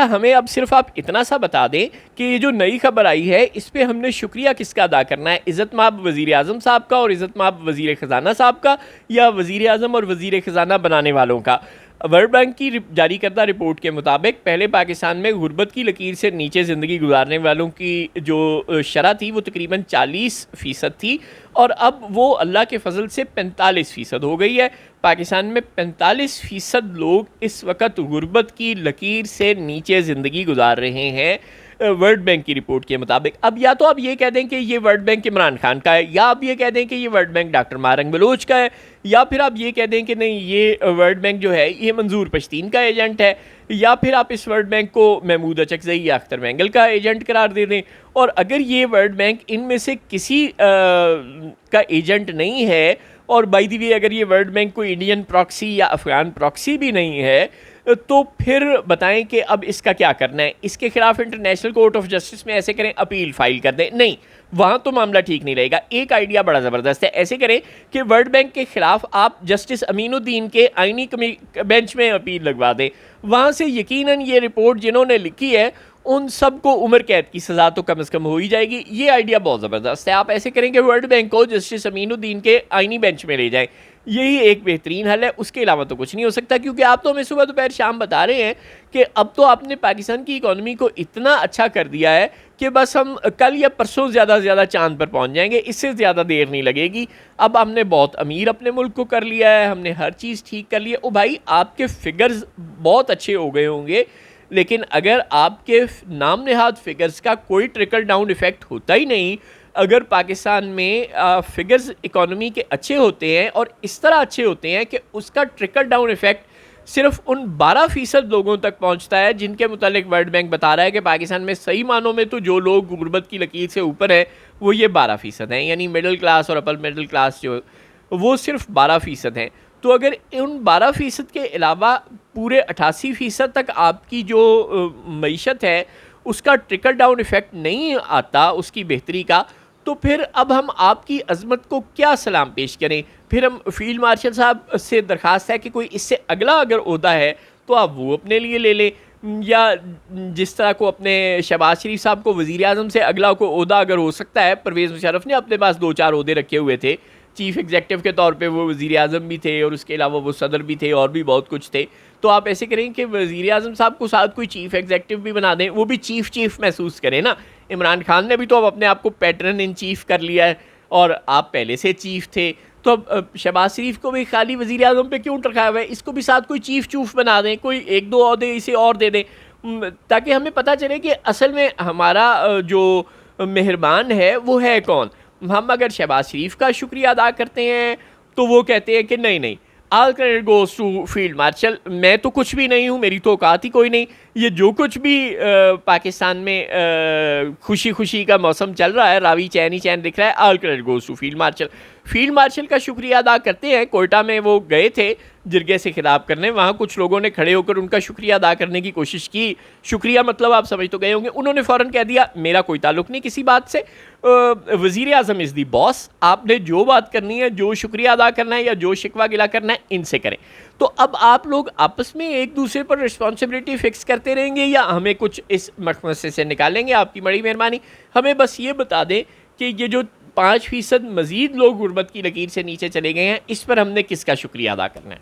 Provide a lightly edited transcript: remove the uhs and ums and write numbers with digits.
अच्छा हमें अब सिर्फ आप इतना सा बता दें कि ये जो नई खबर आई है इस पे हमने शुक्रिया किसका अदा करना है, इज़्ज़त माब वज़ीर आज़म साहब का और इज़्ज़त माब वज़ीर ख़ज़ाना साहब का, या वज़ीर आज़म और वज़ीर ख़ज़ाना बनाने वालों का। वर्ल्ड बैंक की जारी करदा रिपोर्ट के मुताबिक पहले पाकिस्तान में गुर्बत की लकीर से नीचे ज़िंदगी गुजारने वालों की जो शरह थी वो तकरीबन 40% थी, और अब वो अल्लाह के फजल से 45% हो गई है। पाकिस्तान में 45% लोग इस वक्त गुर्बत की लकीर से नीचे ज़िंदगी गुजार रहे हैं वर्ल्ड बैंक की रिपोर्ट के मुताबिक। अब या तो आप ये कह दें कि ये वर्ल्ड बैंक इमरान खान का है, या आप ये कह दें कि ये world bank doctor Marang Bloch का है, या फिर आप ये कह दें कि नहीं ये वर्ल्ड बैंक जो है ये मंजूर पश्तीन का एजेंट है, या फिर आप इस वर्ल्ड बैंक को महमूद अचकज़ई या अख्तर मैंगल का एजेंट करार दे दें। और अगर ये वर्ल्ड बैंक इनमें से किसी का एजेंट नहीं है, और बाय द वे अगर ये वर्ल्ड बैंक कोई इंडियन प्रॉक्सी या अफगान प्रॉक्सी भी नहीं है, तो फिर बताएं कि अब इसका क्या करना है। इसके खिलाफ इंटरनेशनल कोर्ट ऑफ जस्टिस में ऐसे करें, अपील फाइल कर दें, नहीं वहाँ तो मामला ठीक नहीं रहेगा। एक आइडिया बड़ा ज़बरदस्त है, ऐसे करें कि वर्ल्ड बैंक के खिलाफ आप जस्टिस अमीनुद्दीन के आइनी बेंच में अपील लगवा दें। वहाँ से यकीनन ये रिपोर्ट जिन्होंने लिखी है उन सबको उम्र कैद की सज़ा तो कम से कम हो ही जाएगी। ये आइडिया बहुत ज़बरदस्त है। आप ऐसे करें कि वर्ल्ड बैंक को जस्टिस अमीनुद्दीन के आइनी बेंच में ले जाएं, यही एक बेहतरीन हल है। उसके अलावा तो कुछ नहीं हो सकता, क्योंकि आप तो हमें सुबह दोपहर शाम बता रहे हैं कि अब तो आपने पाकिस्तान की इकॉनमी को इतना अच्छा कर दिया है कि बस हम कल या परसों ज़्यादा से ज़्यादा चांद पर पहुंच जाएंगे, इससे ज़्यादा देर नहीं लगेगी। अब हमने बहुत अमीर अपने मुल्क को कर लिया है, हमने हर चीज़ ठीक कर ली है। ओ भाई, आपके फिगर्स बहुत अच्छे हो गए होंगे, लेकिन अगर आपके नाम नहाद फिगर्स का कोई ट्रिकल डाउन इफ़ेक्ट होता ही नहीं, अगर पाकिस्तान में फिगर्स इकॉनमी के अच्छे होते हैं और इस तरह अच्छे होते हैं कि उसका ट्रिकल डाउन इफ़ेक्ट सिर्फ उन 12% लोगों तक पहुंचता है जिनके मुतालिक वर्ल्ड बैंक बता रहा है कि पाकिस्तान में सही मानों में तो जो लोग गुर्बत की लकीर से ऊपर हैं वो ये 12% हैं, यानी मिडिल क्लास और अपर मिडिल क्लास जो वो सिर्फ 12% हैं। तो अगर उन 12% के अलावा पूरे 88% तक आपकी जो मईशत है उसका ट्रिकल डाउन इफ़ेक्ट नहीं आता उसकी बेहतरी का, तो फिर अब हम आपकी अजमत को क्या सलाम पेश करें। फिर हम फील्ड मार्शल साहब से दरख्वास्त है कि कोई इससे अगला अगर ओहदा है तो आप वो अपने लिए ले लें, या जिस तरह को अपने शहबाज शरीफ साहब को वज़ीर आज़म से अगला को ओहदा अगर हो सकता है, परवेज़ मुशर्रफ ने अपने पास 2-4 ओहदे रखे हुए थे, चीफ़ एग्जेक्टिव के तौर पे वो वज़ीर आज़म भी थे और उसके अलावा वो सदर भी थे और भी बहुत कुछ थे। तो आप ऐसे करें कि वज़ीर आज़म साहब को साथ कोई चीफ़ एग्जेक्टिव भी बना दें, वो भी चीफ़ महसूस करें ना। इमरान खान ने भी तो अब अपने आप को पैटर्न इन चीफ़ कर लिया है, और आप पहले से चीफ़ थे, तो अब शहबाज शरीफ को भी खाली वज़ीर आज़म पे क्यों रखा हुआ है, इसको भी साथ कोई चूफ़ बना दें, कोई 1-2 ओहदे इसे और दे दें, ताकि हमें पता चले कि असल में हमारा जो मेहरबान है वो है कौन। हम अगर शहबाज शरीफ का शुक्रिया अदा करते हैं तो वो कहते हैं कि नहीं नहीं, all credit goes to field marshal, मैं तो कुछ भी नहीं हूँ, मेरी तो औकात ही कोई नहीं, ये जो कुछ भी पाकिस्तान में खुशी खुशी का मौसम चल रहा है, रावी चैन ही चैन दिख रहा है, all credit goes to field marshal. Field marshal का शुक्रिया अदा करते हैं। कोयटा में वो गए थे जिरगे से खिताब करने, वहाँ कुछ लोगों ने खड़े होकर उनका शुक्रिया अदा करने की कोशिश की। शुक्रिया मतलब आप समझ तो गए होंगे, उन्होंने फ़ौरन कह दिया मेरा कोई ताल्लुक़ नहीं किसी बात से, वज़ीर आज़म इज़ दी बॉस, आपने जो बात करनी है, जो शुक्रिया अदा करना है या जो शिकवा गिला करना है इनसे करें। तो अब आप लोग आपस में एक दूसरे पर रिस्पॉन्सिबिलिटी फ़िक्स करते रहेंगे या हमें कुछ इस मखमसे से निकालेंगे? आपकी बड़ी मेहरबानी, हमें बस ये बता दें कि ये जो 5% मज़ीद लोग गुर्बत की लकीर से नीचे चले गए हैं, इस पर हमने किसका शुक्रिया अदा करना है।